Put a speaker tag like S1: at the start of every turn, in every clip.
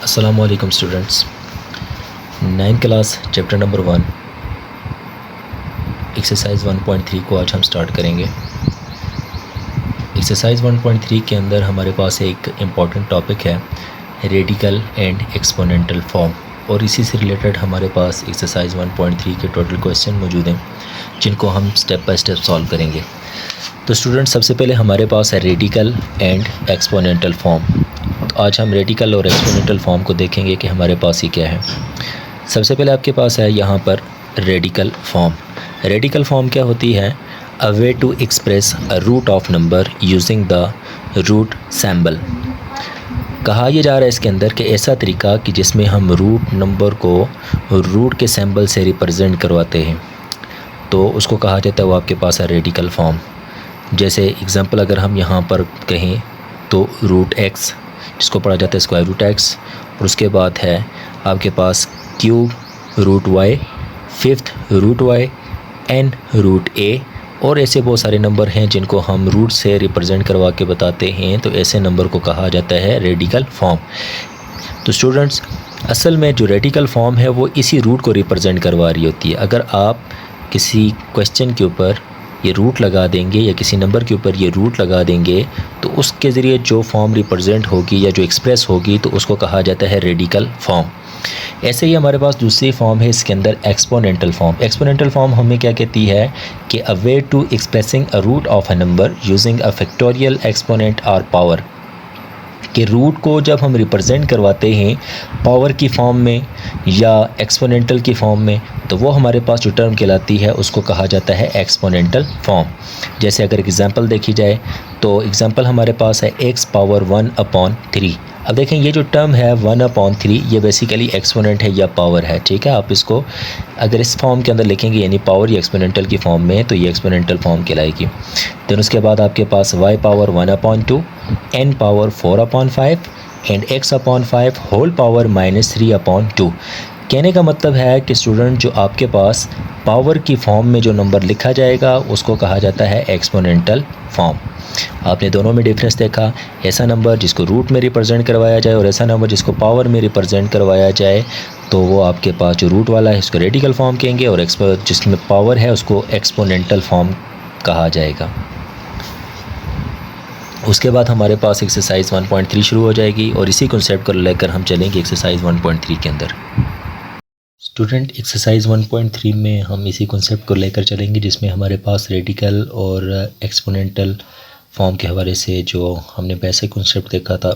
S1: अस्सलामु अलैकुम students. 9th class chapter number 1 exercise 1.3 को आज हम स्टार्ट करेंगे। एक्सरसाइज 1.3 के अंदर हमारे पास एक इम्पॉर्टेंट टॉपिक है रेडिकल एंड एक्सपोनेंटल फॉर्म, और इसी से रिलेटेड हमारे पास एक्सरसाइज 1.3 के टोटल क्वेश्चन मौजूद हैं जिनको हम स्टेप बाय स्टेप सॉल्व करेंगे। तो स्टूडेंट्स, सबसे पहले हमारे पास है रेडिकल एंड एक्सपोनेंटल फॉर्म। तो आज हम रेडिकल और एक्सपोनेंटल फॉर्म को देखेंगे कि हमारे पास ही क्या है। सबसे पहले आपके पास है यहाँ पर रेडिकल फॉर्म। रेडिकल फॉर्म क्या होती है? A way to express a root of number using the root symbol. कहा यह जा रहा है इसके अंदर कि ऐसा तरीका कि जिसमें हम रूट नंबर को रूट के सैम्बल से रिप्रेजेंट करवाते हैं, तो उसको कहा जाता है, वो आपके पास है रेडिकल फॉर्म। जैसे एग्जांपल अगर हम यहाँ पर कहें तो रूट एक्स, जिसको पढ़ा जाता है स्क्वायर रूट एक्स, और उसके बाद है आपके पास cube root y, fifth root y, n root a, और ऐसे बहुत सारे नंबर हैं जिनको हम रूट से रिप्रेजेंट करवा के बताते हैं। तो ऐसे नंबर को कहा जाता है रेडिकल फॉर्म। तो स्टूडेंट्स, असल में जो रेडिकल फॉर्म है वो इसी रूट को रिप्रेजेंट करवा रही होती है। अगर आप किसी क्वेश्चन के ऊपर ये रूट लगा देंगे या किसी नंबर के ऊपर ये रूट लगा देंगे, तो उसके ज़रिए जो फॉर्म रिप्रेजेंट होगी या जो एक्सप्रेस होगी तो उसको कहा जाता है रेडिकल फॉर्म। ऐसे ही हमारे पास दूसरी फॉर्म है इसके अंदर एक्सपोनेंटल फॉर्म। एक्सपोनेंटल फॉर्म हमें क्या कहती है कि a way to expressing a root of a number using a factorial exponent और पावर। कि रूट को जब हम रिप्रेजेंट करवाते हैं पावर की फॉर्म में या एक्सपोनेंटल की फॉर्म में, तो वो हमारे पास जो टर्म कहलाती है उसको कहा जाता है एक्सपोनेंटल फॉर्म। जैसे अगर एग्जांपल देखी जाए तो एग्जांपल हमारे पास है x पावर 1/3। अब देखें ये जो टर्म है 1/3 ये बेसिकली एक्सपोनेंट है या पावर है। ठीक है, आप इसको अगर इस फॉर्म के अंदर लिखेंगे यानी पावर या एक्सपोनेंटल की फॉर्म में, तो ये एक्सपोनेंटल फॉर्म कहलाएगी। देन उसके बाद आपके पास y power 1/2, n power 4/5 and x/5 whole power -3/2। कहने का मतलब है कि स्टूडेंट, जो आपके पास पावर की फॉर्म में जो नंबर लिखा जाएगा उसको कहा जाता है एक्सपोनेंटल फॉर्म। आपने दोनों में डिफरेंस देखा, ऐसा नंबर जिसको रूट में रिप्रेजेंट करवाया जाए और ऐसा नंबर जिसको पावर में रिप्रेजेंट करवाया जाए, तो वो आपके पास जो रूट वाला है इसको रेडिकल फॉर्म कहेंगे, और जिसमें पावर है उसको एक्सपोनेंटल फॉर्म कहा जाएगा। उसके बाद हमारे पास एक्सरसाइज 1.3 शुरू हो जाएगी, और इसी कॉन्सेप्ट को लेकर हम चलेंगे एक्सरसाइज 1.3 के अंदर। स्टूडेंट, एक्सरसाइज 1.3 में हम इसी कॉन्सेप्ट को लेकर चलेंगे जिसमें हमारे पास रेडिकल और एक्सपोनेंटल फॉर्म के हवाले से जो हमने बेसिक कॉन्सेप्ट देखा था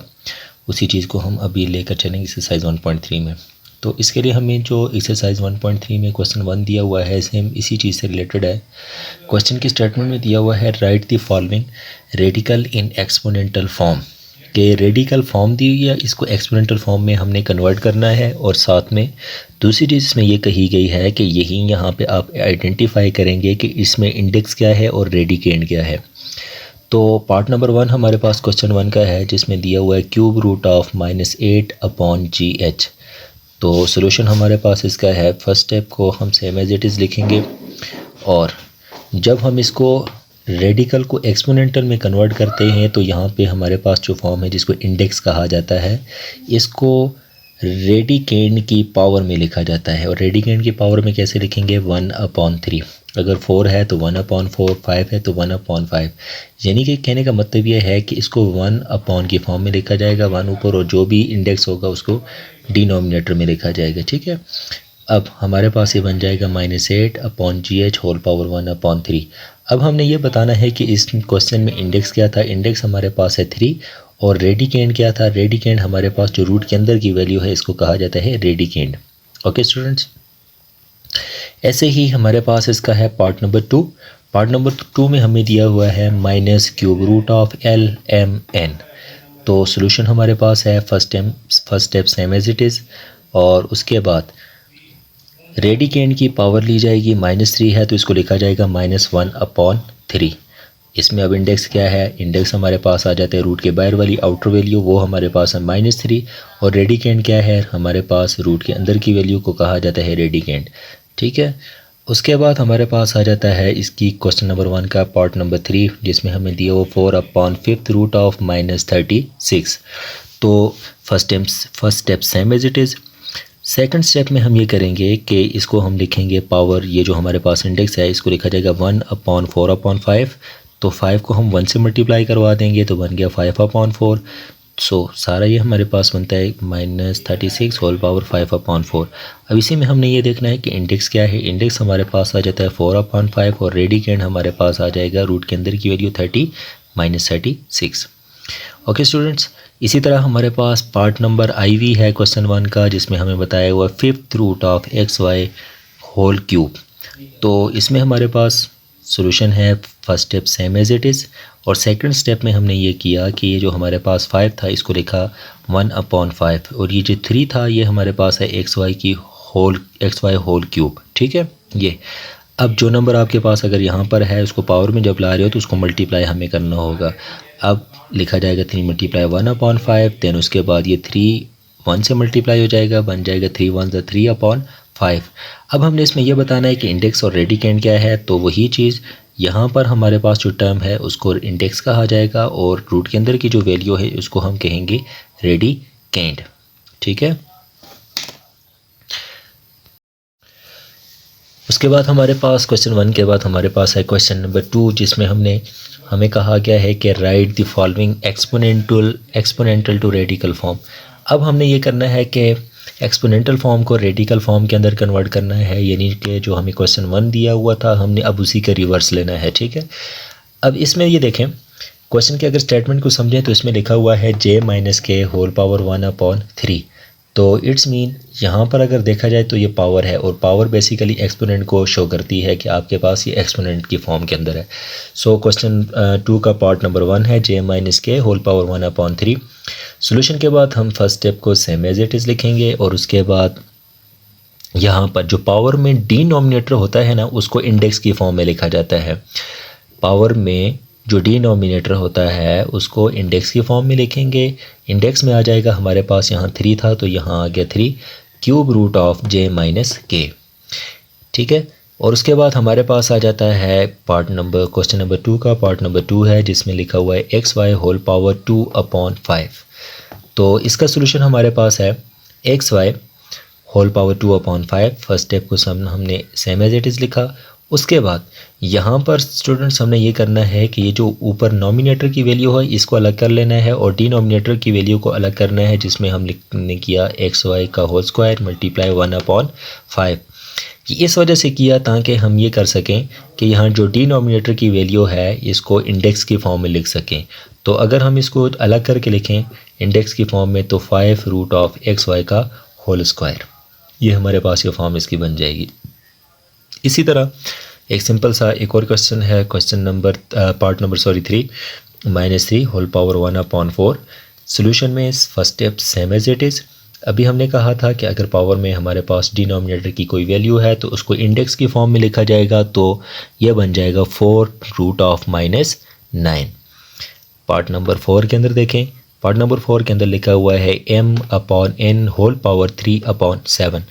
S1: उसी चीज़ को हम अभी लेकर चलेंगे एक्सरसाइज 1.3 में। तो इसके लिए हमें जो एक्सरसाइज 1.3 में क्वेश्चन 1 दिया हुआ है सेम इसी चीज़ से रिलेटेड है। क्वेश्चन की स्टेटमेंट में दिया हुआ है write the following radical in exponential form. कि रेडिकल फॉर्म दी हुई है, इसको एक्सपोनेंटल फॉर्म में हमने कन्वर्ट करना है, और साथ में दूसरी चीज़ इसमें ये कही गई है कि यही यहाँ पे आप आइडेंटिफाई करेंगे कि इसमें इंडेक्स क्या है और रेडिकेंड क्या है। तो पार्ट नंबर 1 हमारे पास क्वेश्चन 1 का है जिसमें दिया हुआ है क्यूब रूट ऑफ -8/GH। तो सोल्यूशन हमारे पास इसका है, फर्स्ट स्टेप को हम सेम एज इट इज़ लिखेंगे, और जब हम इसको रेडिकल को एक्सपोनेंटल में कन्वर्ट करते हैं तो यहाँ पे हमारे पास जो फॉर्म है जिसको इंडेक्स कहा जाता है, इसको रेडिकेंड की पावर में लिखा जाता है। और रेडिकेंड की पावर में कैसे लिखेंगे? 1/3। अगर 4 है तो 1/4, 5 है तो 1/5। यानी कि कहने का मतलब यह है कि इसको 1 की फॉर्म में लिखा जाएगा, 1 ऊपर, और जो भी इंडेक्स होगा उसको डिनोमिनेटर में लिखा जाएगा। ठीक है, अब हमारे पास ये बन जाएगा -8/GH होल पावर 1/3। अब हमने ये बताना है कि इस क्वेश्चन में इंडेक्स क्या था। इंडेक्स हमारे पास है 3, और रेडिकेंड क्या था? रेडिकेंड हमारे पास जो रूट के अंदर की वैल्यू है इसको कहा जाता है रेडिकेंड। ओके स्टूडेंट्स, ऐसे ही हमारे पास इसका है पार्ट नंबर 2। पार्ट नंबर 2 में हमें दिया हुआ है -क्यूब रूट ऑफ LMN। तो सोल्यूशन हमारे पास है first step same as it is, और उसके बाद रेडिकेंड की पावर ली जाएगी, -3 है तो इसको लिखा जाएगा -1/3। इसमें अब इंडेक्स क्या है? इंडेक्स हमारे पास आ जाते हैं रूट के बाहर वाली आउटर वैल्यू, वो हमारे पास है -3, और रेडिकेंड क्या है? हमारे पास रूट के अंदर की वैल्यू को कहा जाता है रेडिकेंड। ठीक है, उसके बाद हमारे पास आ जाता है इसकी क्वेश्चन नंबर 1 का पार्ट नंबर 3 जिसमें हमें दिया वो 4/5 रूट ऑफ -36। तो first step same as it is. Second step में हम ये करेंगे कि इसको हम लिखेंगे पावर, ये जो हमारे पास इंडेक्स है इसको लिखा जाएगा 1/4/5। तो 5 को हम 1 से मल्टीप्लाई करवा देंगे तो बन गया 5/4। सो सारा ये हमारे पास बनता है -36 होल पावर 5/4। अब इसी में हमने ये देखना है कि इंडेक्स क्या है। इंडेक्स हमारे पास आ जाता है 4/5 और रेडिकेंड हमारे पास आ जाएगा रूट के अंदर की वैल्यू 30 -36। ओके स्टूडेंट्स, इसी तरह हमारे पास पार्ट नंबर IV है क्वेश्चन 1 का, जिसमें हमें बताया हुआ 5th root of XY whole cube. तो इसमें हमारे पास सॉल्यूशन है first step same as it is, और सेकंड स्टेप में हमने ये किया कि ये जो हमारे पास 5 था इसको लिखा 1/5, और ये जो 3 था ये हमारे पास है XY होल क्यूब। ठीक है, ये अब जो नंबर आपके पास अगर यहाँ पर है उसको पावर में जब ला रहे हो तो उसको मल्टीप्लाई हमें करना होगा। अब लिखा जाएगा 3 × 1/5, देन उसके बाद ये 3 1 से मल्टीप्लाई हो जाएगा, बन जाएगा 3 1 3/5। अब हमने इसमें यह बताना है कि इंडेक्स और रेडिकेंड क्या है। तो वही चीज़ यहाँ पर हमारे पास जो टर्म है उसको इंडेक्स कहा जाएगा, और रूट के अंदर की जो वैल्यू है उसको हम कहेंगे रेडिकेंड। ठीक है, उसके बाद हमारे पास क्वेश्चन 1 के बाद हमारे पास है क्वेश्चन नंबर 2, जिसमें हमें कहा गया है कि write the following exponential to radical form. अब हमने ये करना है कि एक्सपोनेंटल फॉर्म को रेडिकल फॉर्म के अंदर कन्वर्ट करना है, यानी कि जो हमें क्वेश्चन 1 दिया हुआ था हमने अब उसी का रिवर्स लेना है। ठीक है, अब इसमें ये देखें क्वेश्चन के अगर स्टेटमेंट को समझें तो इसमें लिखा हुआ है j - k होल पावर 1/3। तो इट्स मीन यहाँ पर अगर देखा जाए तो ये पावर है, और पावर बेसिकली एक्सपोनेंट को शो करती है कि आपके पास ये एक्सपोनेंट की फॉर्म के अंदर है। सो क्वेश्चन 2 का पार्ट नंबर 1 है j - k whole power 1/3। Solution के बाद हम फर्स्ट स्टेप को सेम एज इट इज़ लिखेंगे, और उसके बाद यहाँ पर जो पावर में डिनोमिनेटर होता है ना उसको इंडेक्स की फॉर्म में लिखा जाता है। पावर में जो डिनोमिनेटर होता है उसको इंडेक्स की फॉर्म में लिखेंगे। इंडेक्स में आ जाएगा हमारे पास यहाँ 3 था तो यहाँ आ गया 3 cube root of j - k। ठीक है, और उसके बाद हमारे पास आ जाता है क्वेश्चन नंबर 2 का पार्ट नंबर 2 है, जिसमें लिखा हुआ है XY होल पावर 2/5। तो इसका सोल्यूशन हमारे पास है XY whole power 2/5। First step को हमने सेम एज इट इज़ लिखा। उसके बाद यहाँ पर स्टूडेंट्स हमने ये करना है कि ये जो ऊपर नॉमिनेटर की वैल्यू है इसको अलग कर लेना है, और डिनोमिनेटर की वैल्यू को अलग करना है, जिसमें हमने किया XY का होल स्क्वायर मल्टीप्लाई 1/5। इस वजह से किया ताकि हम ये कर सकें कि यहाँ जो डिनोमिनेटर की वैल्यू है इसको इंडेक्स की फॉर्म में लिख सकें। तो अगर हम इसको अलग करके लिखें इंडेक्स की फॉर्म में तो 5 रूट ऑफ XY का होल स्क्वायर, ये हमारे पास ये फॉर्म इसकी बन जाएगी। इसी तरह एक सिंपल सा एक और क्वेश्चन है question number part number 3 -3 whole power 1/4। Solution में first step same as it is. अभी हमने कहा था कि अगर पावर में हमारे पास डिनोमिनेटर की कोई वैल्यू है तो उसको इंडेक्स की फॉर्म में लिखा जाएगा, तो यह बन जाएगा 4 रूट ऑफ -9। पार्ट नंबर 4 के अंदर देखें, पार्ट नंबर 4 के अंदर लिखा हुआ है m/n होल पावर 3/7।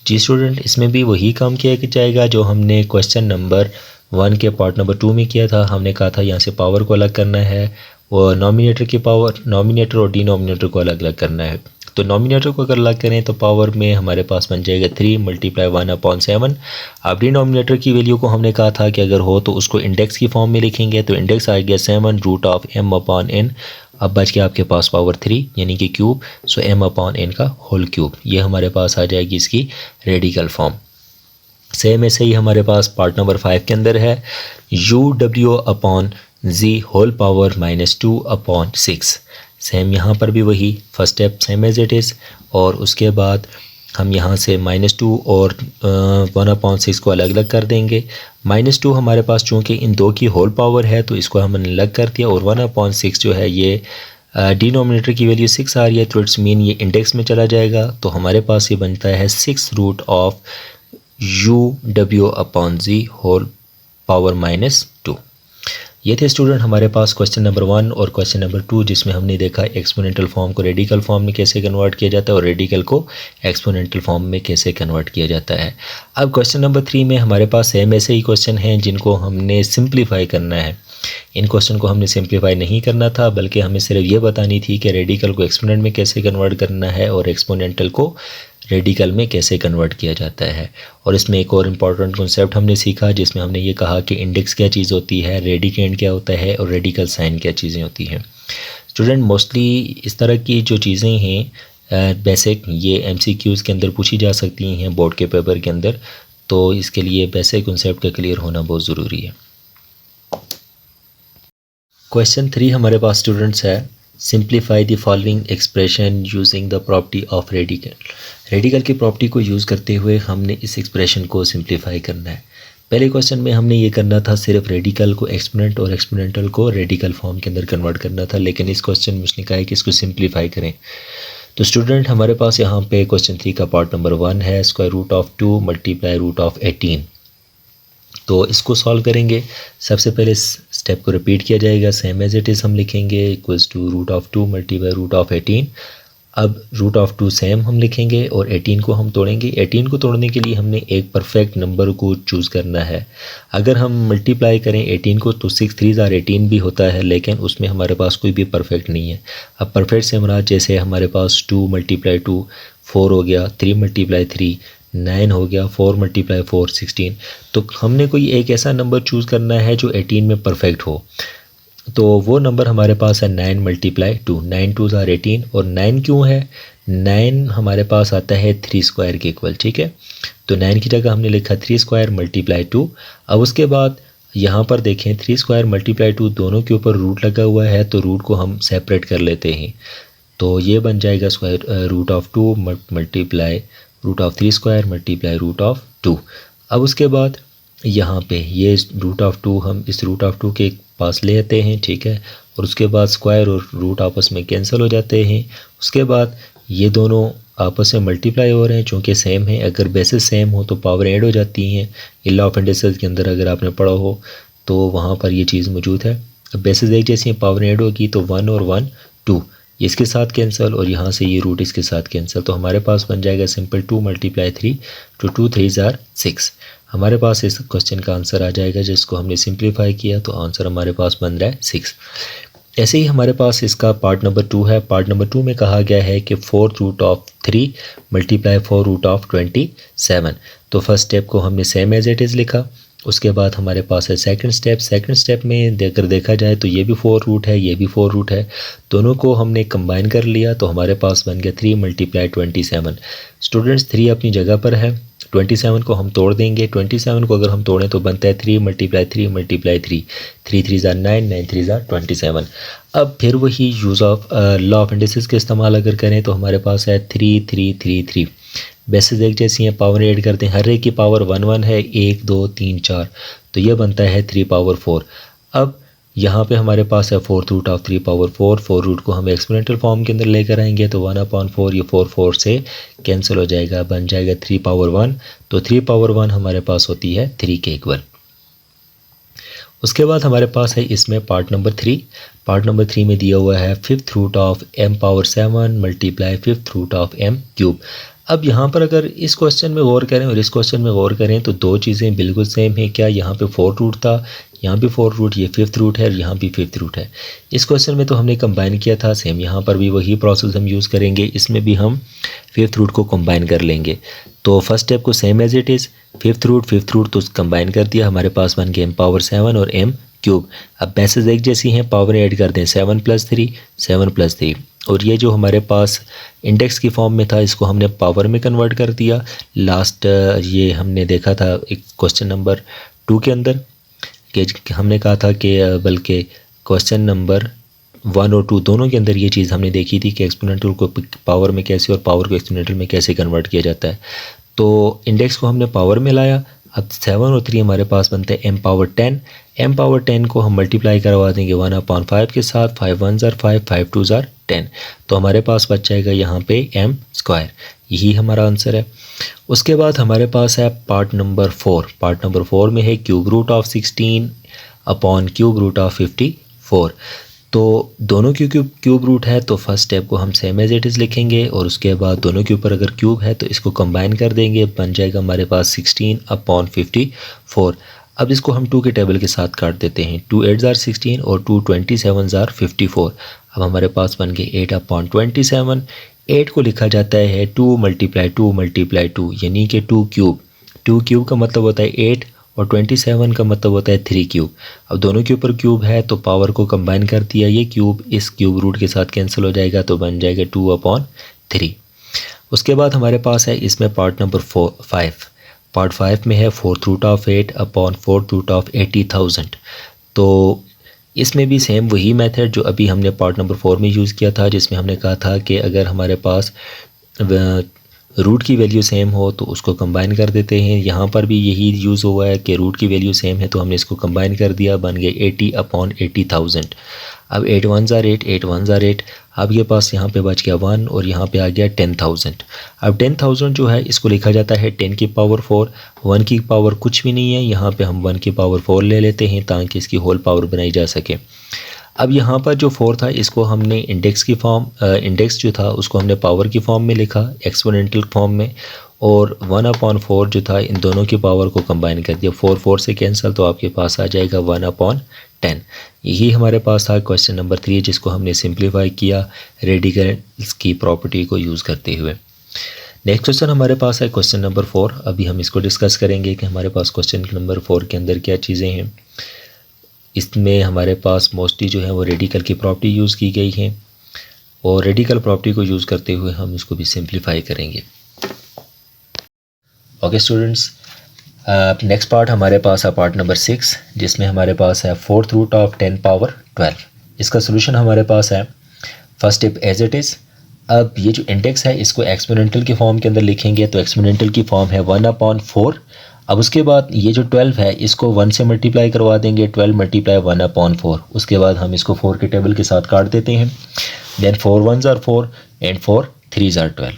S1: जी स्टूडेंट, इसमें भी वही काम किया जाएगा जो हमने क्वेश्चन नंबर 1 के पार्ट नंबर 2 में किया था। हमने कहा था यहाँ से पावर को अलग करना है, वो नॉमिनेटर की पावर, नॉमिनेटर और डिनोमिनेटर को अलग अलग करना है। तो नॉमिनेटर को अगर अलग करें तो पावर में हमारे पास बन जाएगा 3 मल्टीप्लाई 1/7। अब डिनोमिनेटर की वैल्यू को हमने कहा था कि अगर हो तो उसको इंडेक्स की फॉर्म में लिखेंगे, तो इंडेक्स आ गया 7 रूट ऑफ m/n। अब बच गया आपके पास पावर 3 यानी कि क्यूब, सो m/n का होल क्यूब, ये हमारे पास आ जाएगी इसकी रेडिकल फॉर्म। सेम ऐसे ही हमारे पास पार्ट नंबर 5 के अंदर है uw/z होल पावर -2/6। सेम यहाँ पर भी वही first step same as it is, और उसके बाद हम यहाँ से -2 और 1/6 को अलग अलग कर देंगे। -2 हमारे पास चूँकि इन दो की होल पावर है तो इसको हमने अलग कर दिया, और 1/6 जो है ये डिनोमिनेटर की वैल्यू 6 आ रही है तो इट्स मीन ये इंडेक्स में चला जाएगा, तो हमारे पास ये बनता है 6 root of uw/z whole power -2। ये थे स्टूडेंट हमारे पास क्वेश्चन नंबर 1 और क्वेश्चन नंबर 2, जिसमें हमने देखा एक्सपोनेंटल फॉर्म को रेडिकल फॉर्म में कैसे कन्वर्ट किया जाता है और रेडिकल को एक्सपोनेंटल फॉर्म में कैसे कन्वर्ट किया जाता है। अब क्वेश्चन नंबर 3 में हमारे पास सेम ऐसे ही क्वेश्चन हैं जिनको हमने सिंप्लीफाई करना है। इन क्वेश्चन को हमने सिंप्लीफाई नहीं करना था, बल्कि हमें सिर्फ ये बतानी थी कि रेडिकल को एक्सपोनेंट में कैसे कन्वर्ट करना है और एक्सपोनेंटल को रेडिकल में कैसे कन्वर्ट किया जाता है। और इसमें एक और इम्पॉर्टेंट कॉन्सेप्ट हमने सीखा, जिसमें हमने ये कहा कि इंडेक्स क्या चीज़ होती है, रेडिकेंड क्या होता है और रेडिकल साइन क्या चीज़ें होती हैं। स्टूडेंट, मोस्टली इस तरह की जो चीज़ें हैं बेसिक, ये एमसीक्यूज़ के अंदर पूछी जा सकती हैं बोर्ड के पेपर के अंदर, तो इसके लिए बेसिक कॉन्सेप्ट का क्लियर होना बहुत ज़रूरी है। क्वेश्चन 3 हमारे पास स्टूडेंट्स है, simplify the following expression using the property of radical. Radical की प्रॉपर्टी को यूज़ करते हुए हमने इस एक्सप्रेशन को सिंप्लीफाई करना है। पहले क्वेश्चन में हमने ये करना था, सिर्फ रेडिकल को एक्सपोनेंट और एक्सपोनेंटल को रेडिकल फॉर्म के अंदर कन्वर्ट करना था, लेकिन इस क्वेश्चन में उसने कहा है कि इसको सिंप्लीफाई करें। तो स्टूडेंट, हमारे पास यहाँ पे क्वेश्चन 3 का पार्ट नंबर 1 है, square root of 2 multiply root of 18। तो इसको सॉल्व करेंगे। सबसे पहले स्टेप को रिपीट किया जाएगा, सेम एज इट इज़ हम लिखेंगे, equals to root of 2 multiply root of 18। अब रूट ऑफ 2 सेम हम लिखेंगे और 18 को हम तोड़ेंगे। 18 को तोड़ने के लिए हमने एक परफेक्ट नंबर को चूज़ करना है। अगर हम मल्टीप्लाई करें 18 को तो 6 3 18 भी होता है, लेकिन उसमें हमारे पास कोई भी परफेक्ट नहीं है। अब परफेक्ट से हमारा, जैसे हमारे पास 2 मल्टीप्लाई 2 4 हो गया, 3 मल्टीप्लाई 3 9 हो गया, 4 मल्टीप्लाई 4 16। तो हमने कोई एक ऐसा नंबर चूज़ करना है जो 18 में परफेक्ट हो। तो वो नंबर हमारे पास है 9 मल्टीप्लाई 2, 9 2 18। और 9 क्यों है, 9 हमारे पास आता है 3 स्क्वायर के इक्वल, ठीक है। तो 9 की जगह हमने लिखा 3 स्क्वायर मल्टीप्लाई 2। अब उसके बाद यहाँ पर देखें 3 स्क्वायर मल्टीप्लाई 2 दोनों के ऊपर रूट लगा हुआ है, तो रूट को हम सेपरेट कर लेते हैं। तो ये बन जाएगा square root of 2 multiply root of 3 square multiply root of 2। अब उसके बाद यहाँ पे ये रूट ऑफ 2 हम इस रूट ऑफ 2 के पास ले आते हैं, ठीक है। और उसके बाद स्क्वायर और रूट आपस में कैंसिल हो जाते हैं। उसके बाद ये दोनों आपस में मल्टीप्लाई हो रहे हैं, चूँकि सेम है। अगर बेसिस सेम हो तो पावर ऐड हो जाती हैं। लॉ ऑफ इंडिसेस के अंदर अगर आपने पढ़ा हो तो वहाँ पर ये चीज़ मौजूद है। अब बेसिस एक जैसी पावर ऐड होगी तो 1 और 1 2, इसके साथ कैंसिल और यहाँ से ये रूट इसके साथ कैंसिल। तो हमारे पास बन जाएगा सिंपल 2 मल्टीप्लाई 3 तो 2 3 6। हमारे पास इस क्वेश्चन का आंसर आ जाएगा, जिसको हमने सिंप्लीफाई किया तो आंसर हमारे पास बन रहा है 6। ऐसे ही हमारे पास इसका पार्ट नंबर 2 है। पार्ट नंबर 2 में कहा गया है कि 4 root of 3 multiply 4 root of 27। तो फर्स्ट स्टेप को हमने सेम एज इट इज़ लिखा। उसके बाद हमारे पास है सेकंड स्टेप। सेकंड स्टेप में अगर देखा जाए तो ये भी 4 रूट है, ये भी 4 रूट है, दोनों को हमने कंबाइन कर लिया तो हमारे पास बन गया 3 मल्टीप्लाई 27। स्टूडेंट्स, 3 अपनी जगह पर है, 27 को हम तोड़ देंगे। 27 को अगर हम तोड़ें तो बनता है 3 मल्टीप्लाई 3 मल्टीप्लाई 3, 3 3 9, 9 3 27। अब फिर वही use of law of indices के इस्तेमाल अगर करें तो हमारे पास है 3 3 3 3। बेसिस एक जैसी हैं, पावर ऐड करते हैं, हर एक की पावर 1 1 है, 1 2 3 4, तो ये बनता है 3 पावर 4। अब यहाँ पे हमारे पास है 4 रूट ऑफ 3 पावर 4। 4 रूट को हम एक्सपोनेंशियल फॉर्म के अंदर लेकर आएंगे तो 1/4, ये 4 4 से कैंसिल हो जाएगा, बन जाएगा 3 पावर 1। तो 3 पावर 1 हमारे पास होती है 3 के इक्वल। उसके बाद हमारे पास है इसमें पार्ट नंबर 3। पार्ट नंबर 3 में दिया हुआ है 5th root of m power 7 multiply 5th root of m cube. अब यहाँ पर अगर इस क्वेश्चन में गौर करें और इस क्वेश्चन में गौर करें तो दो चीज़ें बिल्कुल सेम हैं। क्या यहाँ पे 4 रूट था, यहाँ भी 4 रूट, ये 5th रूट है और यहाँ भी 5th रूट है। इस क्वेश्चन में तो हमने कंबाइन किया था, सेम यहाँ पर भी वही प्रोसेस हम यूज़ करेंगे। इसमें भी हम 5th रूट को कंबाइन कर लेंगे। तो फर्स्ट स्टेप को same as it is, 5th root तो कंबाइन कर दिया, हमारे पास बन गया m पावर 7 और m क्यूब। अब बेसिस एक जैसी हैं, पावर ऐड कर दें, 7 + 3 7 + 3। और ये जो हमारे पास इंडेक्स की फॉर्म में था इसको हमने पावर में कन्वर्ट कर दिया। लास्ट ये हमने देखा था एक क्वेश्चन नंबर 2 के अंदर कि हमने कहा था कि बल्कि क्वेश्चन नंबर 1 और 2 दोनों के अंदर ये चीज़ हमने देखी थी कि एक्सपोनेंशियल को पावर में कैसे और पावर को एक्सपोनेंशियल में कैसे कन्वर्ट किया जाता है। तो इंडेक्स को हमने पावर में लाया। अब 7 और 3 हमारे पास बनते हैं m पावर 10। m पावर 10 को हम मल्टीप्लाई करवा देंगे 1/5 के साथ, 5 1 5, 5 2 10। तो हमारे पास बच जाएगा यहाँ पे m स्क्वायर। यही हमारा आंसर है। उसके बाद हमारे पास है पार्ट नंबर 4। पार्ट नंबर 4 में है cube root of 16 upon cube root of 54। तो दोनों क्यूब रूट है तो फर्स्ट स्टेप को हम सेम एज इट इज़ लिखेंगे और उसके बाद दोनों के ऊपर अगर क्यूब है तो इसको कंबाइन कर देंगे, बन जाएगा हमारे पास 16 अपॉन 54। अब इसको हम 2 के टेबल के साथ काट देते हैं। 2 8 ज़ार 16 और 2 27 ज़ार 54। अब हमारे पास बन गए 8/27। 8 को लिखा जाता है 2 × 2 यानी कि 2 क्यूब। 2 क्यूब का मतलब होता है 8 और 27 का मतलब होता है 3 क्यूब। अब दोनों के ऊपर क्यूब है तो पावर को कंबाइन कर दिया, ये क्यूब इस क्यूब रूट के साथ कैंसिल हो जाएगा तो बन जाएगा 2/3। उसके बाद हमारे पास है इसमें पार्ट नंबर 5। पार्ट 5 में है 4√8/4√80,000। तो इसमें भी सेम वही मेथड जो अभी हमने पार्ट नंबर 4 में यूज़ किया था, जिसमें हमने कहा था कि अगर हमारे पास रूट की वैल्यू सेम हो तो उसको कंबाइन कर देते हैं। यहाँ पर भी यही यूज़ हुआ है कि रूट की वैल्यू सेम है तो हमने इसको कंबाइन कर दिया, बन गए 80/80,000। अब 8 1 ज़ार 8, 8 1 ज़ार 8। अब ये पास यहाँ पे बच गया 1 और यहाँ पे आ गया 10,000। अब 10,000 जो है इसको लिखा जाता है 10 की पावर 4। 1 की पावर कुछ भी नहीं है, यहाँ पे हम 1 की पावर 4 ले लेते हैं ताकि इसकी होल पावर बनाई जा सके। अब यहाँ पर जो 4 था इसको हमने इंडेक्स की फॉर्म, इंडेक्स जो था उसको हमने पावर की फॉर्म में लिखा, एक्सपोनेंटल फॉर्म में, और 1/4 जो था इन दोनों की पावर को कंबाइन कर दिया। 4 4 से कैंसिल तो आपके पास आ जाएगा 1/10। यही हमारे पास था क्वेश्चन नंबर 3 जिसको हमने सिंप्लीफाई किया रेडिकल्स की प्रॉपर्टी को यूज़ करते हुए। नेक्स्ट क्वेश्चन हमारे पास है क्वेश्चन नंबर 4। अभी हम इसको डिस्कस करेंगे कि हमारे पास क्वेश्चन नंबर 4 के अंदर क्या चीज़ें हैं। इसमें हमारे पास मोस्टली जो है वो रेडिकल की प्रॉपर्टी यूज़ की गई है और रेडिकल प्रॉपर्टी को यूज़ करते हुए हम इसको भी सिंप्लीफाई करेंगे। ओके स्टूडेंट्स, नेक्स्ट पार्ट हमारे पास है पार्ट नंबर 6 जिसमें हमारे पास है 4√10⁻12। इसका सोल्यूशन हमारे पास है first step as it is. अब ये जो इंडेक्स है इसको एक्सपोनेंटल की फॉर्म के अंदर लिखेंगे तो एक्सपोनेंटल की फॉर्म है 1/4। अब उसके बाद ये जो 12 है इसको 1 से मल्टीप्लाई करवा देंगे, 12 × 1/4। उसके बाद हम इसको 4 के टेबल के साथ काट देते हैं। देन 4 1 ज़ार 4 एंड 4 3 ज़ार 12।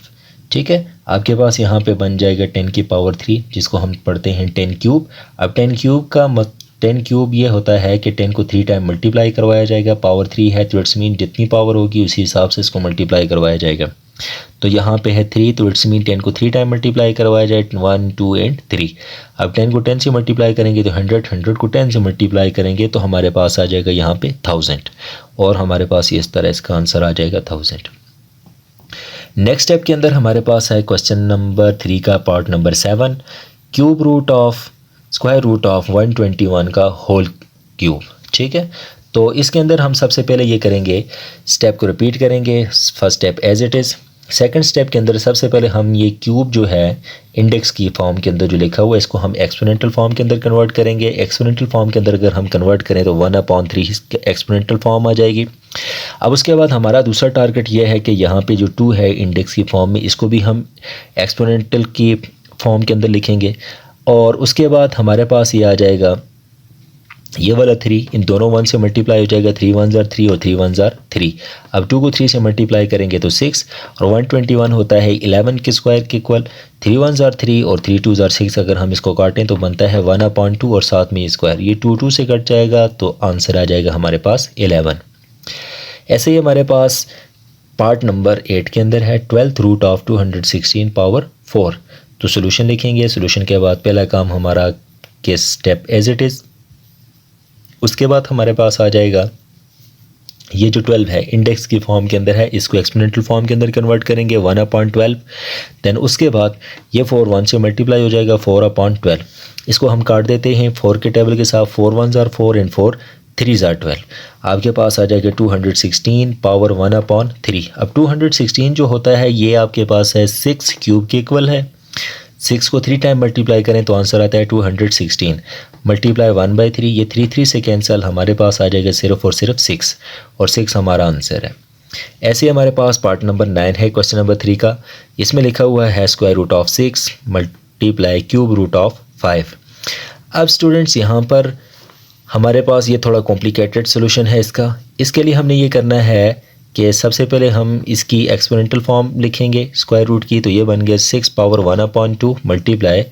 S1: ठीक है, आपके पास यहाँ पे बन जाएगा 10 की पावर 3 जिसको हम पढ़ते हैं 10 क्यूब। अब 10 क्यूब का 10 क्यूब ये होता है कि 10 को 3 टाइम मल्टीप्लाई करवाया जाएगा, पावर 3 है तो इट्स मीन जितनी पावर होगी उसी हिसाब से इसको मल्टीप्लाई करवाया जाएगा। तो यहाँ पे है 3 तो इट्स मीन 10 को 3 टाइम मल्टीप्लाई करवाया जाए, 1 2 एंड 3। अब 10 को 10 से मल्टीप्लाई करेंगे तो 100, 100 को 10 से मल्टीप्लाई करेंगे तो हमारे पास आ जाएगा यहाँ पे 1000 और हमारे पास इस तरह इसका आंसर आ जाएगा 1000। नेक्स्ट स्टेप के अंदर हमारे पास है क्वेश्चन नंबर 3 का part number 7, square root of 121 का होल क्यूब। ठीक है, तो इसके अंदर हम सबसे पहले ये करेंगे, स्टेप को रिपीट करेंगे। First step as it is. Second step के अंदर सबसे पहले हम ये क्यूब जो है इंडेक्स की फॉर्म के अंदर जो लिखा हुआ है इसको हम एक्सपोनेंटल फॉर्म के अंदर कन्वर्ट करेंगे। एक्सपोनेंटल फॉर्म के अंदर अगर हम कन्वर्ट करें तो 1/3 एक्सपोनेंटल फॉर्म आ जाएगी। अब उसके बाद हमारा दूसरा टारगेट ये है कि यहाँ पे जो 2 है इंडेक्स की फॉर्म में इसको भी हम एक्सपोनेंटल की फॉर्म के अंदर लिखेंगे और उसके बाद हमारे पास ये आ जाएगा ये वाला 3, इन दोनों 1 से मल्टीप्लाई हो जाएगा, 3 1 ज़ार 3 और 3 1 ज़ार 3। अब 2 को 3 से मल्टीप्लाई करेंगे तो 6 और 121 होता है 11 के स्क्वायर के इक्वल। 3 1 ज़ार 3 और 3 2 ज़ार 6 अगर हम इसको काटें तो बनता है 1/2 और साथ में स्क्वायर, ये 2 2 से कट जाएगा तो आंसर आ जाएगा हमारे पास 11। ऐसे ही हमारे पास पार्ट नंबर 8 के अंदर है 12th रूट ऑफ 216⁻4। तो सोल्यूशन लिखेंगे। सोल्यूशन के बाद पहला काम हमारा के स्टेप एज इट इज़। उसके बाद हमारे पास आ जाएगा ये जो 12 है इंडेक्स की फॉर्म के अंदर है इसको एक्सपोनेंटल फॉर्म के अंदर कन्वर्ट करेंगे 1/12। देन उसके बाद ये 4 1 से मल्टीप्लाई हो जाएगा 4/12। इसको हम काट देते हैं 4 के टेबल के साथ, 4 1 ज़ार 4 एंड 4 3 ज़ार 12। आपके पास आ जाएगा 216 पावर 1/3। अब 216 जो होता है ये आपके पास है 6 क्यूब के इक्वल है। 6 को 3 टाइम मल्टीप्लाई करें तो आंसर आता है 216 मल्टीप्लाई 1/3, ये 3 3 से कैंसिल, हमारे पास आ जाएगा सिर्फ और सिर्फ 6 और 6 हमारा आंसर है। ऐसे हमारे पास पार्ट नंबर 9 है क्वेश्चन नंबर 3 का। इसमें लिखा हुआ है square root of 6 multiply cube root of 5। अब स्टूडेंट्स यहाँ पर हमारे पास ये थोड़ा कॉम्प्लिकेटेड सोल्यूशन है इसका। इसके लिए हमने ये करना है कि सबसे पहले हम इसकी एक्सपोनेंटल फॉर्म लिखेंगे स्क्वायर रूट की, तो ये बन गया 6 पावर 1/2 मल्टीप्लाई,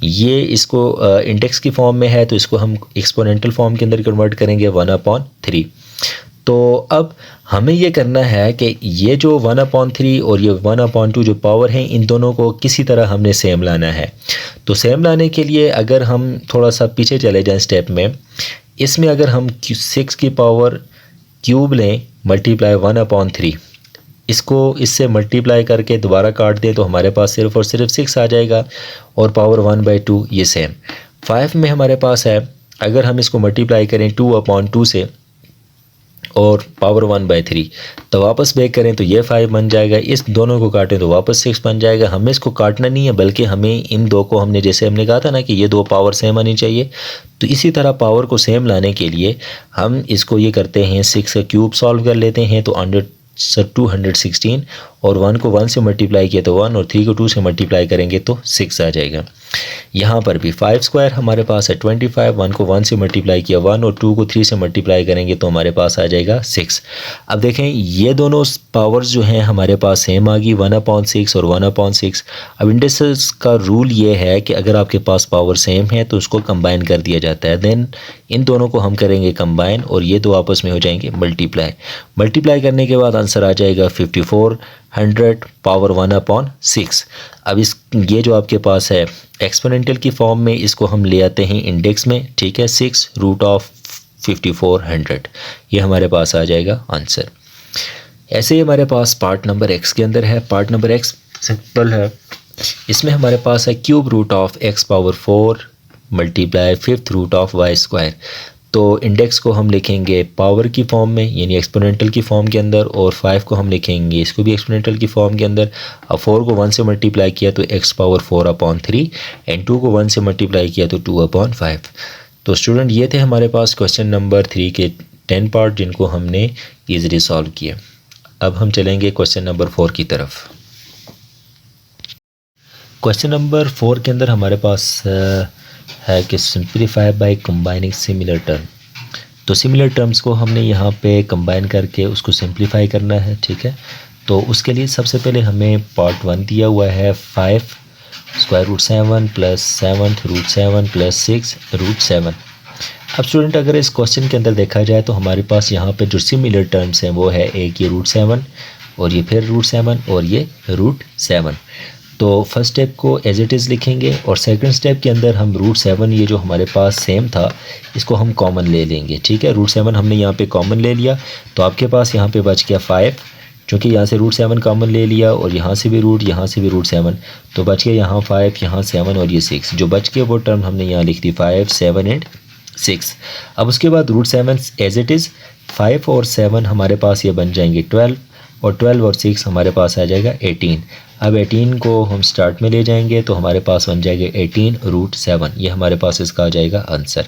S1: ये इसको इंडेक्स की फॉर्म में है तो इसको हम एक्सपोनेंटल फॉर्म के अंदर कन्वर्ट करेंगे 1/3। तो अब हमें ये करना है कि ये जो 1/3 और ये 1/2 जो पावर है, इन दोनों को किसी तरह हमने सेम लाना है। तो सेम लाने के लिए अगर हम थोड़ा सा पीछे चले जाएं स्टेप में, इसमें अगर हम 6 की पावर क्यूब लें मल्टीप्लाई 1/3, इसको इससे मल्टीप्लाई करके दोबारा काट दें तो हमारे पास सिर्फ और सिर्फ 6 आ जाएगा, और पावर 1/2 ये सेम। 5 में हमारे पास है, अगर हम इसको मल्टीप्लाई करें 2/2 से और पावर 1/3, तो वापस बैक करें तो ये 5 बन जाएगा, इस दोनों को काटें तो वापस 6 बन जाएगा। हमें इसको काटना नहीं है, बल्कि हमें इन दो को, हमने जैसे हमने कहा था ना कि ये दो पावर सेम आनी चाहिए, तो इसी तरह पावर को सेम लाने के लिए हम इसको ये करते हैं, 6 का क्यूब सॉल्व कर लेते हैं तो 216, और 1 को 1 से मल्टीप्लाई किया तो 1, और 3 को 2 से मल्टीप्लाई करेंगे तो 6 आ जाएगा। यहाँ पर भी 5 स्क्वायर हमारे पास है 25, 1 को 1 से मल्टीप्लाई किया 1, और 2 को 3 से मल्टीप्लाई करेंगे तो हमारे पास आ जाएगा 6। अब देखें ये दोनों पावर्स जो हैं हमारे पास सेम आ गई, 1/6 और 1/6। अब इंडिसेस का रूल ये है कि अगर आपके पास पावर सेम है तो उसको कंबाइन कर दिया जाता है, देन इन दोनों को हम करेंगे कंबाइन, और ये दो आपस में हो जाएंगे मल्टीप्लाई करने के बाद आंसर आ जाएगा 5400 पावर 1/6। अब ये जो आपके पास है एक्सपोनेंशियल की फॉर्म में, इसको हम ले आते हैं इंडेक्स में, ठीक है, 6√5400, ये हमारे पास आ जाएगा आंसर। ऐसे ही हमारे पास पार्ट नंबर एक्स के अंदर है। पार्ट नंबर एक्स सिंपल है, इसमें हमारे पास है (x⁴ मल्टीप्लाई 5/y²। तो इंडेक्स को हम लिखेंगे पावर की फॉर्म में, यानी एक्सपोनेंशियल की फॉर्म के अंदर, और 5 को हम लिखेंगे इसको भी एक्सपोनेंशियल की फॉर्म के अंदर। अब 4 को 1 से मल्टीप्लाई किया तो (x⁴)/3, एंड 2 को 1 से मल्टीप्लाई किया तो 2/5। तो स्टूडेंट ये थे हमारे पास क्वेश्चन नंबर 3 के 10 पार्ट, जिनको हमने ईज़िली सॉल्व किया। अब हम चलेंगे क्वेश्चन नंबर 4 की तरफ। क्वेश्चन नंबर 4 के अंदर हमारे पास है कि simplify by combining similar term. तो सिमिलर टर्म्स को हमने यहाँ पे कंबाइन करके उसको सिंप्लीफाई करना है, ठीक है। तो उसके लिए सबसे पहले हमें पार्ट 1 दिया हुआ है 5√7 + 7√7 + 6√7। अब स्टूडेंट अगर इस क्वेश्चन के अंदर देखा जाए तो हमारे पास यहाँ पे जो सिमिलर टर्म्स हैं वो है एक ये √7, और ये फिर √7, और ये √7। तो फर्स्ट स्टेप को एज इट इज़ लिखेंगे, और सेकंड स्टेप के अंदर हम √7, ये जो हमारे पास सेम था, इसको हम कॉमन ले लेंगे, ठीक है। √7 हमने यहाँ पे कॉमन ले लिया, तो आपके पास यहाँ पे बच गया 5, क्योंकि यहाँ से √7 कॉमन ले लिया, और यहाँ से भी यहाँ से भी √7, तो बच गया यहाँ 5, यहाँ 7 और ये 6। जो बच गया वो टर्म हमने यहाँ लिख दी 5, 7 एंड 6। अब उसके बाद √7 एज इट इज़, 5 और 7 हमारे पास ये बन जाएंगे 12, और 12 और 6 हमारे पास आ जाएगा 18। अब 18 को हम स्टार्ट में ले जाएंगे तो हमारे पास बन जाएगा 18√7, ये हमारे पास इसका आ जाएगा आंसर।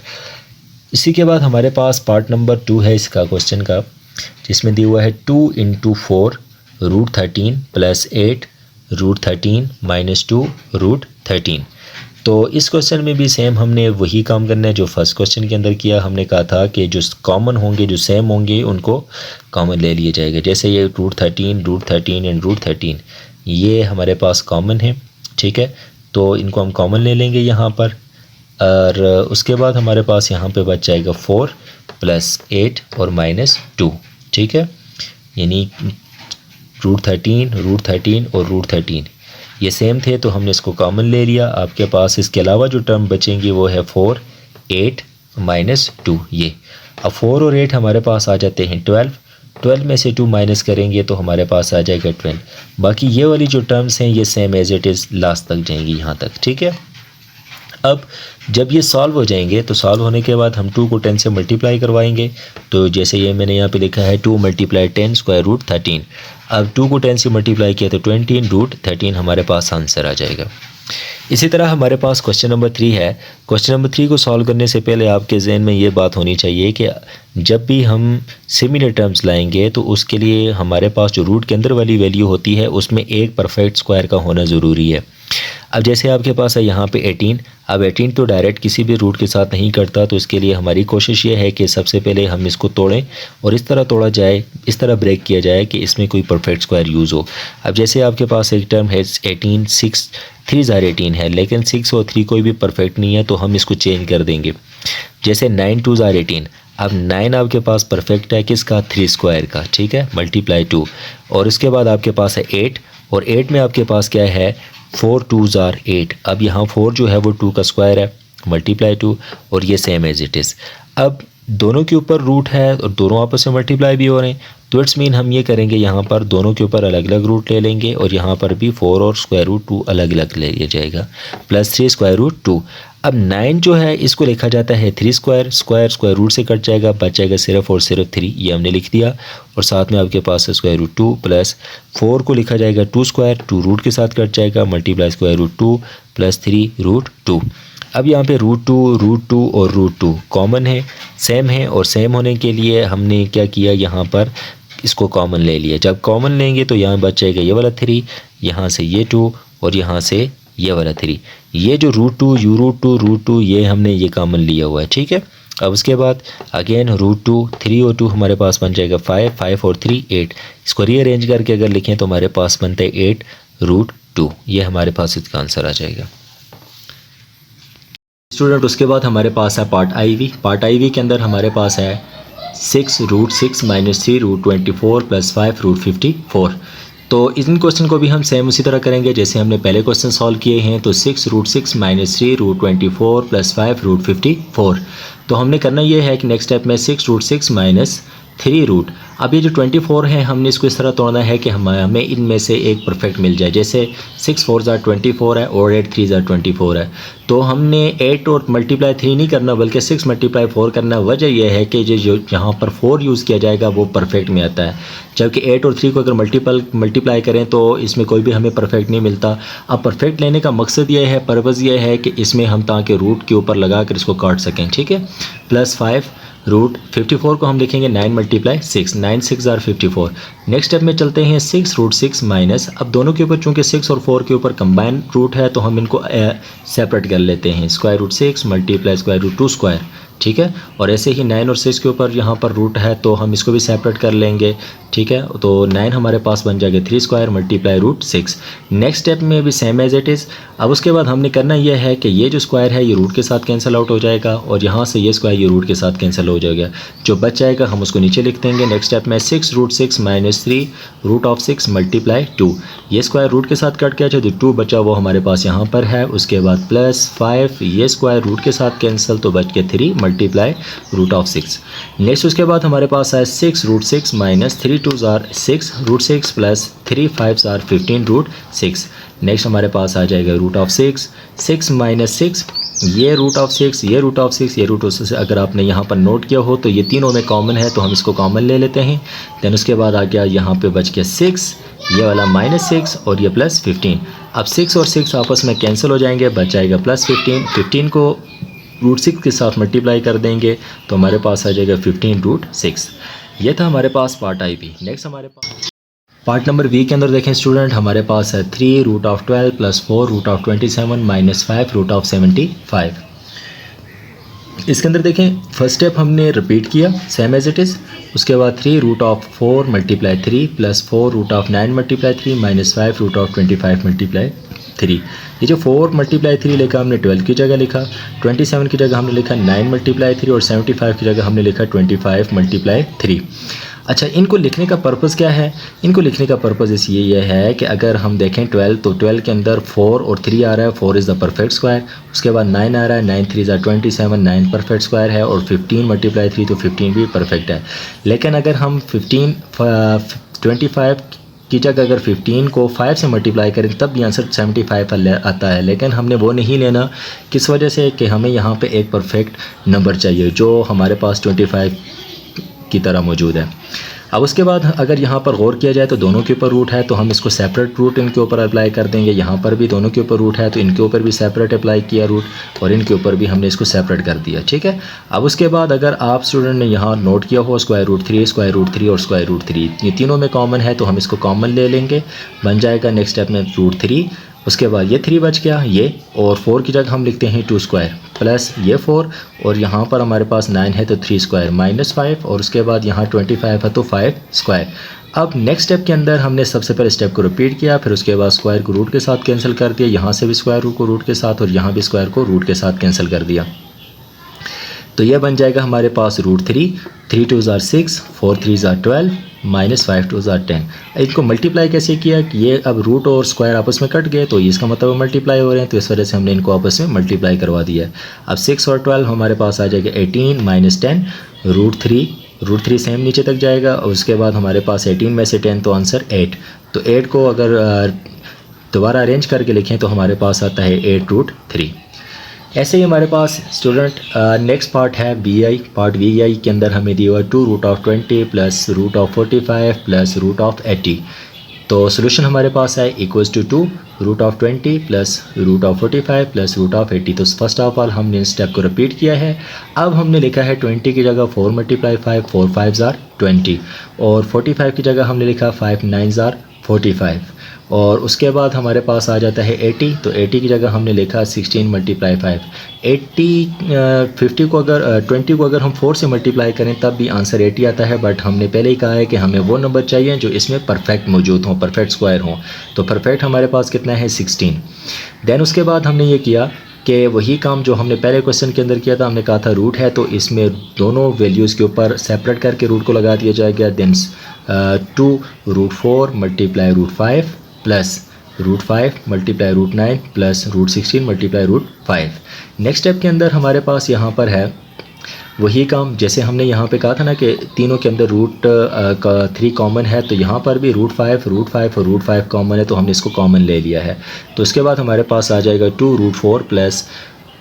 S1: इसी के बाद हमारे पास पार्ट नंबर 2 है इसका क्वेश्चन का, जिसमें दिया हुआ है 2 × 4 √13 + 8 √13 - 2 √13। तो इस क्वेश्चन में भी सेम हमने वही काम करना है जो फर्स्ट क्वेश्चन के अंदर किया। हमने कहा था कि जो कॉमन होंगे, जो सेम होंगे, उनको कॉमन ले लिया जाएगा। जैसे ये √13 एंड √13 ये हमारे पास कॉमन है, ठीक है, तो इनको हम कॉमन ले लेंगे यहाँ पर। और उसके बाद हमारे पास यहाँ पे बच जाएगा 4 + 8 और -2, ठीक है, यानी √13 और √13 ये सेम थे, तो हमने इसको कॉमन ले लिया। आपके पास इसके अलावा जो टर्म बचेंगी वो है 4, 8 -2 ये। अब 4 और 8 हमारे पास आ जाते हैं 12 में से 2 माइनस करेंगे तो हमारे पास आ जाएगा 12। बाकी ये वाली जो टर्म्स हैं ये same as it is last तक जाएंगी यहाँ तक, ठीक है। अब जब ये सॉल्व हो जाएंगे तो सॉल्व होने के बाद हम 2 को 10 से मल्टीप्लाई करवाएंगे। तो जैसे ये मैंने यहाँ पे लिखा है 2 × 10 √13। अब 2 को 10 से मल्टीप्लाई किया तो 20 √13 हमारे पास आंसर आ जाएगा। इसी तरह हमारे पास क्वेश्चन नंबर 3 है। क्वेश्चन नंबर 3 को सॉल्व करने से पहले आपके जहन में ये बात होनी चाहिए कि जब भी हम सिमिलर टर्म्स लाएंगे तो उसके लिए हमारे पास जो रूट के अंदर वाली वैल्यू होती है उसमें एक परफेक्ट स्क्वायर का होना ज़रूरी है। अब जैसे आपके पास है यहाँ पे 18, अब 18 तो डायरेक्ट किसी भी रूट के साथ नहीं करता, तो इसके लिए हमारी कोशिश ये है कि सबसे पहले हम इसको तोड़ें और इस तरह तोड़ा जाए, इस तरह ब्रेक किया जाए कि इसमें कोई परफेक्ट स्क्वायर यूज़ हो। अब जैसे आपके पास एक टर्म है 18, 6 3 * 18 है, लेकिन 6 और 3 कोई भी परफेक्ट नहीं है, तो हम इसको चेंज कर देंगे। जैसे 9 2 * 18, अब 9 आपके पास परफेक्ट है किसका, 3 स्क्वायर का, ठीक है, मल्टीप्लाई 2। और उसके बाद आपके पास है 8, और 8 में आपके पास क्या है, 4 2s are 8। अब यहाँ 4 जो है वो 2 का स्क्वायर है, मल्टीप्लाई 2, और ये सेम एज इट इज़। अब दोनों के ऊपर रूट है और दोनों आपस में मल्टीप्लाई भी हो रहे हैं, तो इट्स मीन हम ये करेंगे यहाँ पर दोनों के ऊपर अलग अलग रूट ले लेंगे, और यहाँ पर भी 4 और स्क्वायर रूट 2 अलग अलग ले लिया जाएगा, प्लस 3 स्क्वायर रूट 2। अब 9 जो है इसको लिखा जाता है 3 स्क्वायर, स्क्वायर रूट से कट जाएगा, बच जाएगा सिर्फ और सिर्फ 3, ये हमने लिख दिया। और साथ में आपके पास है स्क्वायर रूट 2 प्लस 4 को लिखा जाएगा 2 स्क्वायर, 2 रूट के साथ कट जाएगा, multiply square root 2 plus 3 root 2। अब यहाँ पे रूट 2 और रूट 2 कॉमन है, सेम है, और सेम होने के लिए हमने क्या किया, यहाँ पर इसको कॉमन ले लिया। जब कॉमन लेंगे तो यहाँ बच जाएगा ये वाला 3, यहाँ से ये 2 और यहाँ से ये वाला 3। ये जो रूट 2 यू रूट 2 ये हमने ये कॉमन लिया हुआ है, ठीक है। अब उसके बाद अगेन रूट 2, 3 और 2 हमारे पास बन जाएगा 5 और 3 8। इसको रीअरेंज करके अगर लिखें तो हमारे पास बनता है 8 रूट 2। ये हमारे पास इसका आंसर आ जाएगा स्टूडेंट। उसके बाद हमारे पास है पार्ट आई वी के अंदर हमारे पास है 6 root 6 minus 3 root 24 plus 5 root 54। तो इन क्वेश्चन को भी हम सेम उसी तरह करेंगे जैसे हमने पहले क्वेश्चन सॉल्व किए हैं। तो 6 root 6 minus 3 root 24 plus 5 root 54। तो हमने करना ये है कि नेक्स्ट स्टेप में 6 रूट 6 माइनस 3 रूट, अब ये जो 24 है हमने इसको इस तरह तोड़ना है कि हमें इनमें से एक परफेक्ट मिल जाए। जैसे 6 4 ज़ार 24 है और 8 3 ज़ार 24 है, तो हमने 8 और मल्टीप्लाई 3 नहीं करना बल्कि 6 मल्टीप्लाई 4 करना। वजह यह है कि जो यहाँ पर 4 यूज़ किया जाएगा वो परफेक्ट में आता है, जबकि 8 और 3 को अगर मल्टीप्लाई करें तो इसमें कोई भी हमें परफेक्ट नहीं मिलता। अब परफेक्ट लेने का मकसद ये है, पर्पज़ ये है कि इसमें हम ताकि रूट के ऊपर लगा कर इसको काट सकें, ठीक है। प्लस 5 रूट 54 को हम लिखेंगे 9 मल्टीप्लाई 6, 9 6 ज़ार 54। नेक्स्ट स्टेप में चलते हैं 6 रूट 6 माइनस, अब दोनों के ऊपर चूँकि 6 और 4 के ऊपर कंबाइन रूट है तो हम इनको सेपरेट कर लेते हैं। Square root 6 multiply square root 2 square, ठीक है। और ऐसे ही 9 और 6 के ऊपर यहाँ पर रूट है तो हम इसको भी सेपरेट कर लेंगे, ठीक है। तो 9 हमारे पास बन जाएगा 3 square multiply root 6। Next step में भी सेम एज इट इज़। अब उसके बाद हमने करना यह है कि ये जो स्क्वायर है ये रूट के साथ कैंसिल आउट हो जाएगा और यहाँ से ये स्क्वायर ये रूट के साथ कैंसिल हो जाएगा। जो बच जाएगा हम उसको नीचे लिख देंगे। नेक्स्ट स्टेप में 6 root 6 minus 3 root of 6 multiply 2, ये स्क्वायर रूट के साथ कट गया जो 2 बचा वो हमारे पास यहाँ पर है। उसके बाद प्लस 5, ये स्क्वायर रूट के साथ कैंसिल तो बच गया 3 मल्टीप्लाई रूट ऑफ 6। नेक्स्ट उसके बाद हमारे पास है 6 रूट 6 माइनस 3 2 ज़ार 6 रूट 6 प्लस 3 5 ज़ार 15 रूट 6। नेक्स्ट हमारे पास आ जाएगा रूट ऑफ 6, 6 माइनस 6, ये रूट ऑफ 6, ये रूट ऑफ 6, ये रूट ऑफ 6। अगर आपने यहाँ पर नोट किया हो तो ये तीनों में कॉमन है तो हम इसको कॉमन ले लेते हैं। देन उसके बाद आ गया यहाँ पे बच गया 6, ये वाला माइनस 6 और ये प्लस 15। अब 6 और 6 आपस में कैंसिल हो जाएंगे, बच जाएगा प्लस 15। 15 को रूट 6 के साथ मल्टीप्लाई कर देंगे तो हमारे पास आ जाएगा 15 रूट 6। ये था हमारे पास पार्ट आई वी। नेक्स्ट हमारे पास पार्ट नंबर वी के अंदर देखें स्टूडेंट, हमारे पास है 3 root of 12 plus 4 root of 27 minus 5 root of 75। इसके अंदर देखें फर्स्ट स्टेप हमने रिपीट किया सेम एज इट इज़। उसके बाद 3 root of 4 multiply 3 plus 4 root of 9 multiply 3 minus 5 root of 25 multiply 3। ये जो 4 मल्टीप्लाई 3 लिखा हमने 12 की जगह लिखा, 27 की जगह हमने लिखा 9 मल्टीप्लाई 3 और 75 की जगह हमने लिखा 25 मल्टीप्लाई 3। अच्छा, इनको लिखने का पर्पज़ क्या है? इनको लिखने का पर्पज़ इसलिए यह है कि अगर हम देखें 12 तो 12 के अंदर 4 और 3 आ रहा है, 4 इज़ द परफेक्ट स्क्वायर। उसके बाद 9 आ रहा है, 9 3 ज़ा 27, 9 परफेक्ट स्क्वायर है और 15 मल्टीप्लाई 3 तो 15 भी परफेक्ट है। लेकिन अगर हम 25 की जगह अगर 15 को 5 से मल्टीप्लाई करें तब भी आंसर 75 आता है, लेकिन हमने वो नहीं लेना। किस वजह से कि हमें यहाँ पे एक परफेक्ट नंबर चाहिए जो हमारे पास 25 की तरह मौजूद है। अब उसके बाद अगर यहाँ पर गौर किया जाए तो दोनों के ऊपर रूट है तो हम इसको सेपरेट रूट इनके ऊपर अप्लाई कर देंगे। यहाँ पर भी दोनों के ऊपर रूट है तो इनके ऊपर भी सेपरेट अप्लाई किया रूट और इनके ऊपर भी हमने इसको सेपरेट कर दिया, ठीक है। अब उसके बाद अगर आप स्टूडेंट ने यहाँ नोट किया हो स्क्वायर रूट 3 और स्क्वायर रूट 3 ये तीनों में कॉमन है तो हम इसको कॉमन ले लेंगे, बन जाएगा नेक्स्ट स्टेप में रूट 3। उसके बाद ये 3 बच गया ये, और 4 की जगह हम लिखते हैं 2 स्क्वायर प्लस ये 4 और यहाँ पर हमारे पास 9 है तो 3 स्क्वायर माइनस 5 और उसके बाद यहाँ 25 है तो 5 स्क्वायर। अब नेक्स्ट स्टेप के अंदर हमने सबसे पहले स्टेप को रिपीट किया, फिर उसके बाद स्क्वायर को रूट के साथ कैंसिल कर दिया, यहाँ से भी स्क्वायर को रूट के साथ और यहाँ भी स्क्वायर को रूट के साथ कैंसिल कर दिया। तो यह बन जाएगा हमारे पास √3, 3 2 ज़ार 6, 4 3 ज़ार 12, -5 2 ज़ार 10। इनको मल्टीप्लाई कैसे किया कि ये अब रूट और स्क्वायर आपस में कट गए, तो इसका मतलब मल्टीप्लाई हो रहे हैं, तो इस वजह से हमने इनको आपस में मल्टीप्लाई करवा दिया है। अब 6 और 12 हमारे पास आ जाएगा 18 -10, √3 सेम नीचे तक जाएगा, और उसके बाद हमारे पास 18 में से 10 तो आंसर 8। तो 8 को अगर दोबारा अरेंज करके लिखें तो हमारे पास आता है 8√3। ऐसे ही हमारे पास स्टूडेंट नेक्स्ट पार्ट है BI। पार्ट BI के अंदर हमें दिया हुआ 2√20 प्लस √45 प्लस √80। तो सोल्यूशन हमारे पास है इक्वल्स टू 2√20 प्लस √45 प्लस √80। तो फर्स्ट ऑफ ऑल हमने इस स्टेप को रिपीट किया है। अब हमने लिखा है 20 की जगह 4 × 5, 4 5 ज़ार 20, और 45 की जगह हमने लिखा 5 9 ज़ार 45, और उसके बाद हमारे पास आ जाता है 80। तो 80 की जगह हमने लिखा 16 × 5। 50 को अगर 20 को अगर हम 4 से मल्टीप्लाई करें तब भी आंसर 80 आता है, बट हमने पहले ही कहा है कि हमें वो नंबर चाहिए जो इसमें परफेक्ट मौजूद हों, परफेक्ट स्क्वायर हों। तो परफेक्ट हमारे पास कितना है 16। देन उसके बाद हमने ये किया कि वही काम जो हमने पहले क्वेश्चन के अंदर किया था, हमने कहा था रूट है तो इसमें दोनों वैल्यूज़ के ऊपर सेपरेट करके रूट को लगा दिया जाएगा। Then 2√4 × √5 plus √5 × √9 plus √16 × √5। Next step के अंदर हमारे पास यहाँ पर है वही काम जैसे हमने यहाँ पे कहा था ना कि तीनों के अंदर √3 कॉमन है, तो यहाँ पर भी √5 और √5 कॉमन है, तो हमने इसको कॉमन ले लिया है। तो उसके बाद हमारे पास आ जाएगा 2√4 प्लस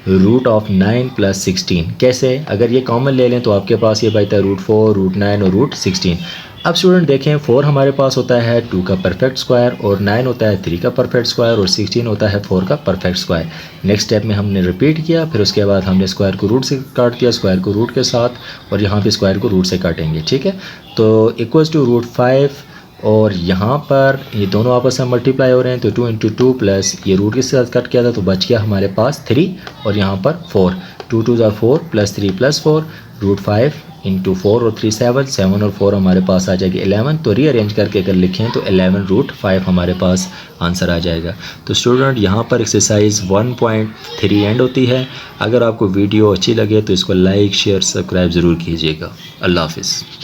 S1: √9 प्लस 16। कैसे? अगर ये कॉमन ले लें तो आपके पास ये बचता है √4, √9 और √16। अब स्टूडेंट देखें 4 हमारे पास होता है 2 का परफेक्ट स्क्वायर, और 9 होता है 3 का परफेक्ट स्क्वायर, और 16 होता है 4 का परफेक्ट स्क्वायर। नेक्स्ट स्टेप में हमने रिपीट किया, फिर उसके बाद हमने स्क्वायर को रूट से काट दिया, स्क्वायर को रूट के साथ, और यहाँ पे स्क्वायर को रूट से काटेंगे। ठीक है, तो इक्वल्स टू √5, और यहाँ पर ये दोनों आपस में मल्टीप्लाई हो रहे हैं, तो 2 × 2 प्लस ये रूट के साथ कट किया था तो बच गया हमारे पास 3, और यहाँ पर 4, 2 2 ज़ार 4 प्लस 3 प्लस 4, √5 × 4 और 3 7, 7 और 4 हमारे पास आ जाएगी 11। तो रीअरेंज करके अगर लिखें तो 11√5 हमारे पास आंसर आ जाएगा। तो स्टूडेंट यहाँ पर एक्सरसाइज 1.3 एंड होती है। अगर आपको वीडियो अच्छी लगे तो इसको लाइक शेयर सब्सक्राइब ज़रूर कीजिएगा। अल्लाह हाफिज़।